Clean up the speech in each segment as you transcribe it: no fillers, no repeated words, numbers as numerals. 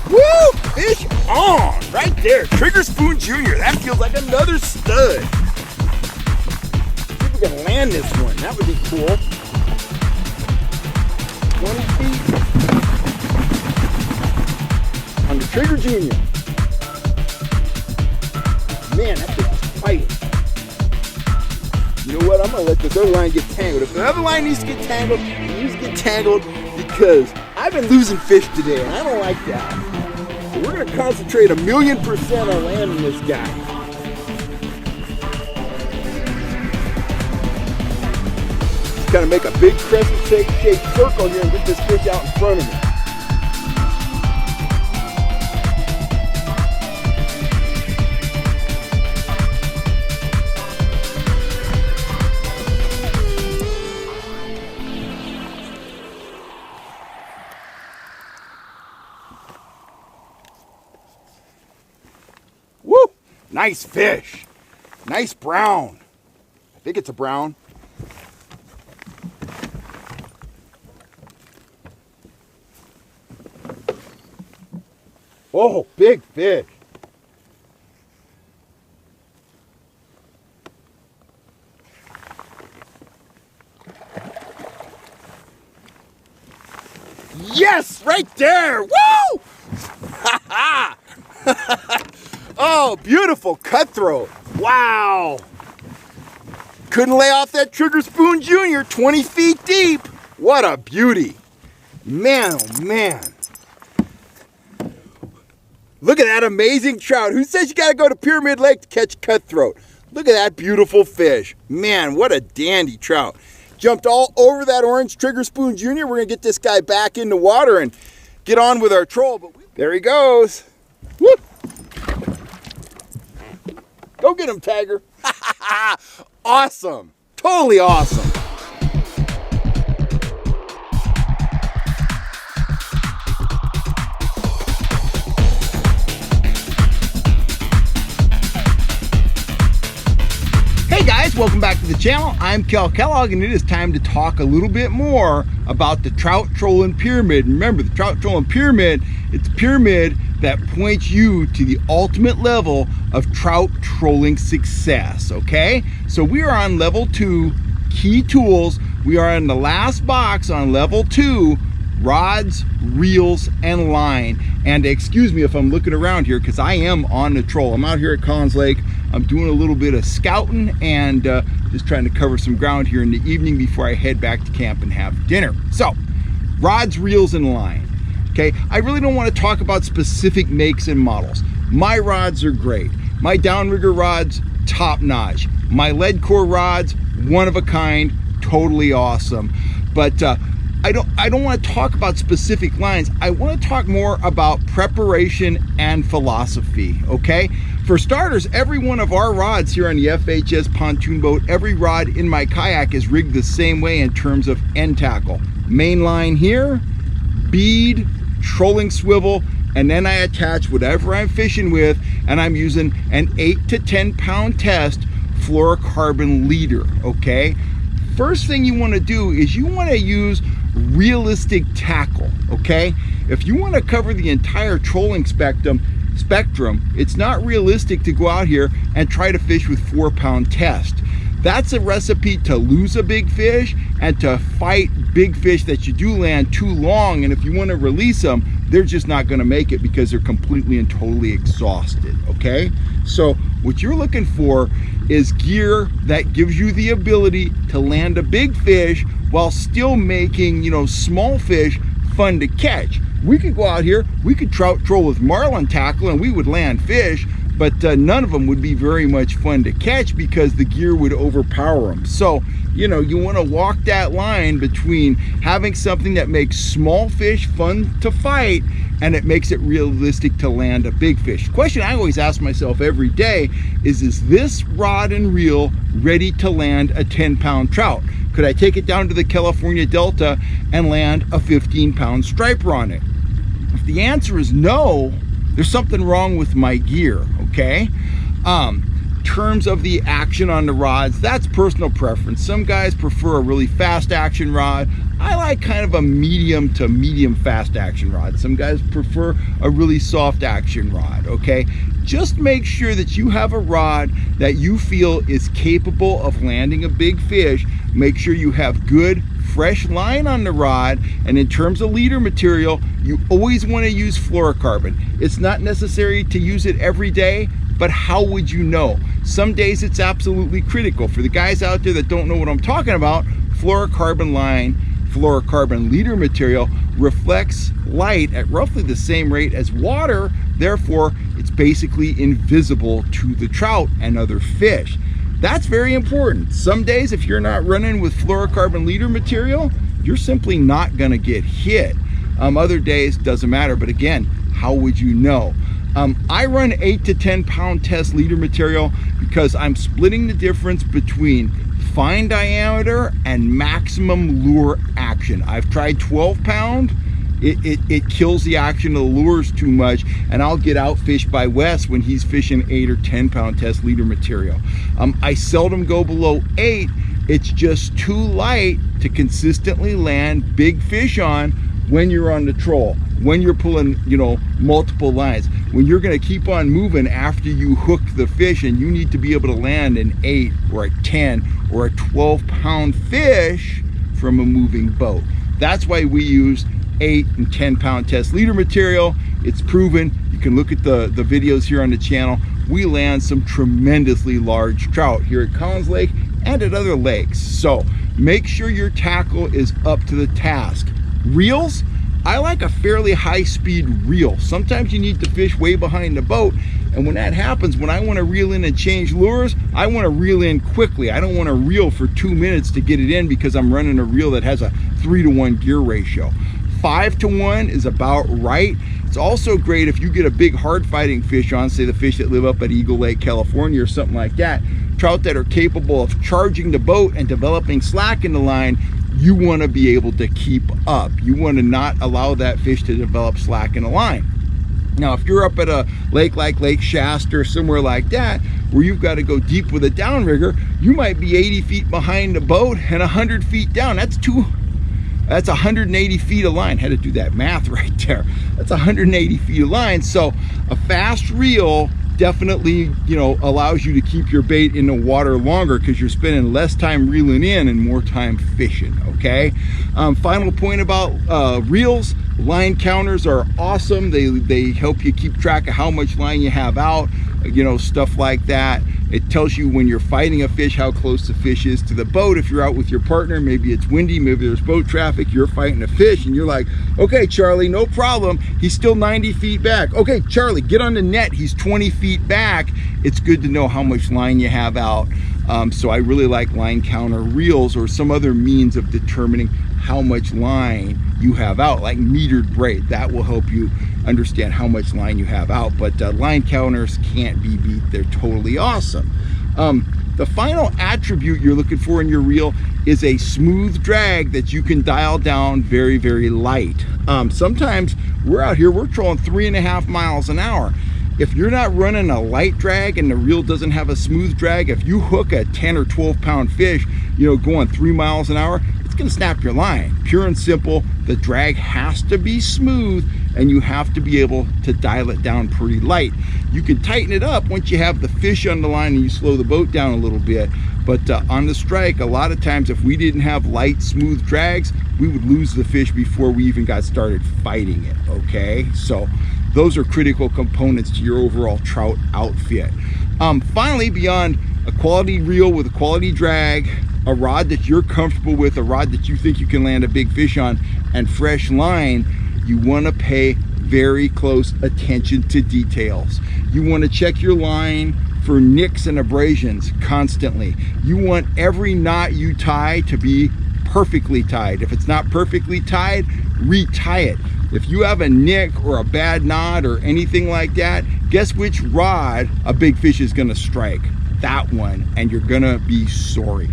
Woo! Fish on! Right there. Trigger Spoon Jr. That feels like another stud. See if we can land this one. That would be cool. 20 feet. On the Trigger Jr. Man, that fish is fighting. You know what? I'm going to let this other line get tangled. If the other line needs to get tangled, it needs to get tangled because I've been losing fish today and I don't like that. So we're going to concentrate 1,000,000% on landing this guy. Just kind of make a big crescent-shaped circle here and get this fish out in front of me. Woo! Nice fish. Nice brown. I think it's a brown. Oh, big fish. Yes, right there. Woo! Ha ha! Oh, beautiful cutthroat. Wow. Couldn't lay off that Trigger Spoon Jr. 20 feet deep. What a beauty. Man, oh man. Look at that amazing trout. Who says you got to go to Pyramid Lake to catch cutthroat? Look at that beautiful fish. Man, what a dandy trout. Jumped all over that orange Trigger Spoon Jr. We're going to get this guy back in the water and get on with our troll. But there he goes. Whoop. Go get him, Tiger. Awesome. Totally awesome. Hey guys, welcome back to the channel. I'm Kel Kellogg, and it is time to talk a little bit more about the trout trolling pyramid. Remember, the trout trolling pyramid, it's a pyramid that points you to the ultimate level of trout trolling success, okay? So we are on level 2, key tools. We are in the last box on level 2, rods, reels, and line. And excuse me if I'm looking around here because I am on the troll. I'm out here at Collins Lake. I'm doing a little bit of scouting and just trying to cover some ground here in the evening before I head back to camp and have dinner. So, rods, reels, and line. Okay, I really don't want to talk about specific makes and models. My rods are great. My downrigger rods, top notch. My lead core rods, one of a kind, totally awesome. But I don't want to talk about specific lines. I want to talk more about preparation and philosophy, okay? For starters, every one of our rods here on the FHS pontoon boat, every rod in my kayak is rigged the same way in terms of end tackle. Main line here, bead, trolling swivel, and then I attach whatever I'm fishing with, and I'm using an 8 to 10 pound test fluorocarbon leader, okay? First thing you want to do is you want to use realistic tackle, okay? If you want to cover the entire trolling spectrum, it's not realistic to go out here and try to fish with 4 pound test. That's a recipe to lose a big fish and to fight big fish that you do land too long, and if you want to release them, they're just not going to make it because they're completely and totally exhausted, okay? So what you're looking for is gear that gives you the ability to land a big fish while still making, you know, small fish fun to catch. We could go out here, we could trout troll with marlin tackle and we would land fish, but none of them would be very much fun to catch because the gear would overpower them. So, you know, you want to walk that line between having something that makes small fish fun to fight and it makes it realistic to land a big fish. The question I always ask myself every day is this rod and reel ready to land a 10 pound trout? Could I take it down to the California Delta and land a 15 pound striper on it? If the answer is no, there's something wrong with my gear, okay? Terms of the action on the rods, that's personal preference. Some guys prefer a really fast action rod. I like kind of a medium to medium fast action rod. Some guys prefer a really soft action rod, okay? Just make sure that you have a rod that you feel is capable of landing a big fish. Make sure you have good fresh line on the rod, and in terms of leader material, you always want to use fluorocarbon. It's not necessary to use it every day, but how would you know? Some days it's absolutely critical. For the guys out there that don't know what I'm talking about, fluorocarbon line, fluorocarbon leader material reflects light at roughly the same rate as water. Therefore, it's basically invisible to the trout and other fish. That's very important. Some days, if you're not running with fluorocarbon leader material, you're simply not gonna get hit. Other days, doesn't matter, but again, how would you know? I run 8 to 10 pound test leader material because I'm splitting the difference between fine diameter and maximum lure action. I've tried 12 pound. It kills the action of the lures too much, and I'll get outfished by Wes when he's fishing 8 or 10 pound test leader material. I seldom go below 8. It's just too light to consistently land big fish on when you're on the troll, when you're pulling, you know, multiple lines, when you're gonna keep on moving after you hook the fish, and you need to be able to land an 8 or a 10 or a 12 pound fish from a moving boat. That's why we use 8 and 10 pound test leader material. It's proven. You can look at the videos here on the channel. We land some tremendously large trout here at Collins Lake and at other lakes. So make sure your tackle is up to the task. Reels, I like a fairly high speed reel. Sometimes you need to fish way behind the boat, and when that happens, when I want to reel in and change lures, I want to reel in quickly. I don't want to reel for 2 minutes to get it in because I'm running a reel that has a 3-to-1 gear ratio. 5-to-1 is about right. It's also great if you get a big hard fighting fish on, say the fish that live up at Eagle Lake, California or something like that, trout that are capable of charging the boat and developing slack in the line. You want to be able to keep up. You want to not allow that fish to develop slack in the line. Now, if you're up at a lake like Lake Shasta or somewhere like that, where you've got to go deep with a downrigger, you might be 80 feet behind the boat and 100 feet down. That's 180 feet of line. Had to do that math right there. That's 180 feet of line. So a fast reel definitely, you know, allows you to keep your bait in the water longer because you're spending less time reeling in and more time fishing, okay? Final point about reels, line counters are awesome. They help you keep track of how much line you have out, you know, stuff like that. It tells you when you're fighting a fish how close the fish is to the boat. If you're out with your partner, maybe it's windy, maybe there's boat traffic, you're fighting a fish and you're like, okay, Charlie, no problem. He's still 90 feet back. Okay, Charlie, get on the net. He's 20 feet back. It's good to know how much line you have out. So I really like line counter reels or some other means of determining how much line you have out, like metered braid. That will help you understand how much line you have out. But line counters can't be beat. They're totally awesome. The final attribute you're looking for in your reel is a smooth drag that you can dial down very, very light. Sometimes we're out here, we're trolling 3.5 miles an hour. If you're not running a light drag and the reel doesn't have a smooth drag, if you hook a 10 or 12 pound fish, you know, going 3 miles an hour, it's gonna snap your line. Pure and simple, the drag has to be smooth and you have to be able to dial it down pretty light. You can tighten it up once you have the fish on the line and you slow the boat down a little bit. But on the strike, a lot of times if we didn't have light, smooth drags, we would lose the fish before we even got started fighting it, okay? So those are critical components to your overall trout outfit. Finally, beyond a quality reel with a quality drag, a rod that you're comfortable with, a rod that you think you can land a big fish on, and fresh line, you want to pay very close attention to details. You want to check your line for nicks and abrasions constantly. You want every knot you tie to be perfectly tied. If it's not perfectly tied, retie it. If you have a nick or a bad knot or anything like that, guess which rod a big fish is gonna strike? That one, and you're gonna be sorry.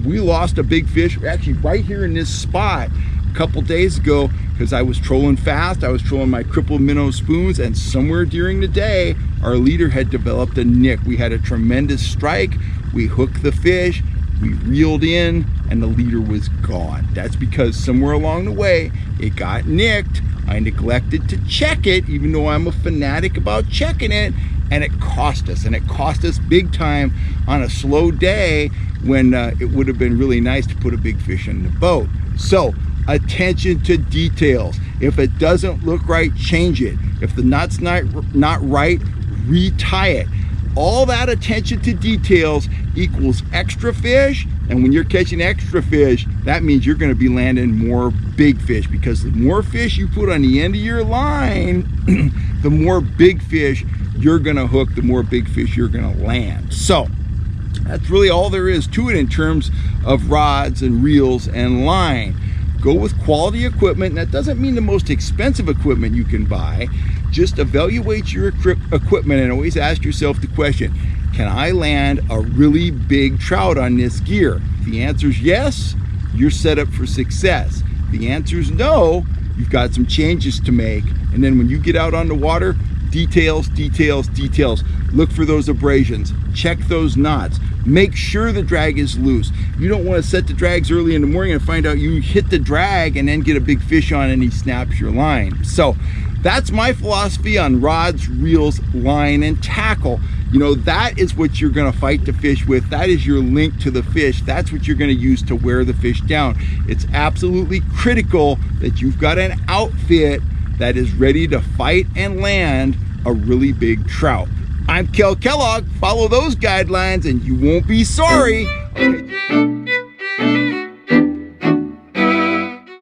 We lost a big fish actually right here in this spot a couple days ago because I was trolling fast. I was trolling my crippled minnow spoons, and somewhere during the day, our leader had developed a nick. We had a tremendous strike. We hooked the fish, we reeled in and the leader was gone. That's because somewhere along the way it got nicked. I neglected to check it, even though I'm a fanatic about checking it, and it cost us. And it cost us big time on a slow day when it would have been really nice to put a big fish in the boat. So attention to details. If it doesn't look right, change it. If the knot's not right, retie it. All that attention to details equals extra fish, and when you're catching extra fish, that means you're going to be landing more big fish, because the more fish you put on the end of your line, the more big fish you're going to hook, the more big fish you're going to land. So that's really all there is to it in terms of rods and reels and line. Go with quality equipment. And that doesn't mean the most expensive equipment you can buy. Just evaluate your equipment and always ask yourself the question, can I land a really big trout on this gear? If the answer is yes, you're set up for success. If the answer is no, you've got some changes to make. And then when you get out on the water, details, details, details. Look for those abrasions. Check those knots. Make sure the drag is loose. You don't want to set the drags early in the morning and find out you hit the drag and then get a big fish on and he snaps your line. So that's my philosophy on rods, reels, line, and tackle. You know, that is what you're going to fight the fish with. That is your link to the fish. That's what you're going to use to wear the fish down. It's absolutely critical that you've got an outfit that is ready to fight and land a really big trout. I'm Kel Kellogg. Follow those guidelines and you won't be sorry. Okay.